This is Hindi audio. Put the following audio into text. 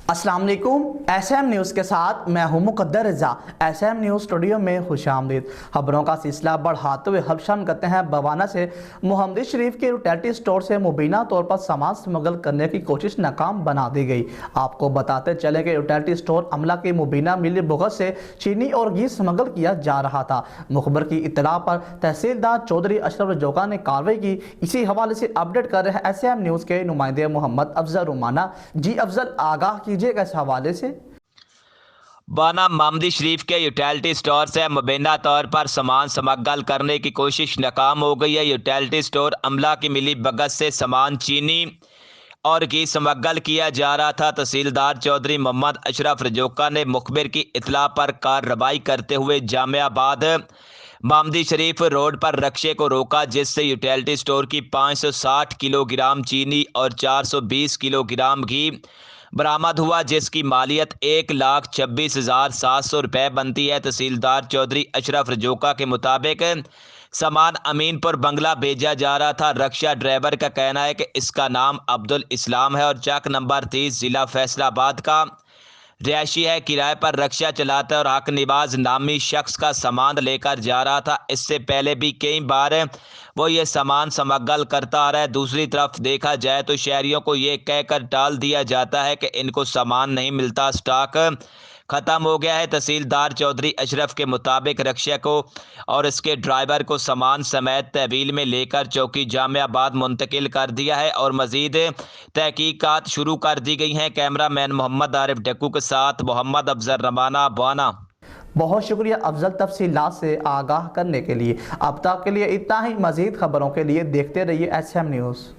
अस्सलाम वालेकुम। एसएम न्यूज़ के साथ मैं हूं मुकद्दर रज़ा। एसएम न्यूज़ स्टूडियो में खुशामदीद। खबरों का सिलसिला बढ़ाते हुए अब शामिल करते हैं भवाना से। मोहम्मद शरीफ के रिटेलिटी स्टोर से मुबीना तौर पर सामान स्मगल करने की कोशिश नाकाम बना दी गई। आपको बताते चले कि रिटेलिटी स्टोर अमला की मुबीना मिली भुगत से चीनी और घी स्मगल किया जा रहा था। मुखबर की इत्तला पर तहसीलदार चौधरी अशरफ रजौका ने कार्रवाई की। इसी हवाले से अपडेट कर रहे हैं एसएम न्यूज़ के नुमाइंदे मोहम्मद अफजल रुमाना। जी अफजल, आगाह कीजिएगा इस हवाले से। बना मोहम्मद शरीफ के यूटिलिटी स्टोर से मुबैना तौर पर सामान स्मगल करने की कोशिश नाकाम हो गई है। यूटिलिटी स्टोर अमला की मिली भगत से सामान चीनी और घी स्मगल किया जा रहा था। तहसीलदार चौधरी मोहम्मद अशरफ रजौका ने मुखबिर की इतला पर कार्रवाई करते हुए जामियाबाद मोहम्मद शरीफ रोड पर रक्शे को रोका, जिससे यूटिलिटी स्टोर की 560 किलोग्राम चीनी और 420 किलोग्राम घी बरामद हुआ, जिसकी मालियत 1,26,700 रुपये बनती है। तहसीलदार चौधरी अशरफ रजौका के मुताबिक सामान अमीनपुर बंगला भेजा जा रहा था। रक्षा ड्राइवर का कहना है कि इसका नाम अब्दुल इस्लाम है और चक नंबर 30 ज़िला फैसलाबाद का रिहायशी है। किराए पर रक्षा चलाता है और हक निवाज नामी शख्स का सामान लेकर जा रहा था। इससे पहले भी कई बार वो ये सामान स्मगल करता आ रहा है। दूसरी तरफ देखा जाए तो शहरियों को ये कहकर टाल दिया जाता है कि इनको सामान नहीं मिलता, स्टॉक ख़त्म हो गया है। तहसीलदार चौधरी अशरफ के मुताबिक रक्षा को और इसके ड्राइवर को सामान समेत तहवील में लेकर चौकी जामियाबाद मुंतकिल कर दिया है और मज़ीद तहकीकात शुरू कर दी गई हैं। कैमरा मैन मोहम्मद आरिफ डक्कू के साथ मोहम्मद अफजल रमाना, भावना। बहुत शुक्रिया अफजल, तफसीलात से आगाह करने के लिए। अब तक के लिए इतना ही। मज़ीद खबरों के लिए देखते रहिए एसएम न्यूज़।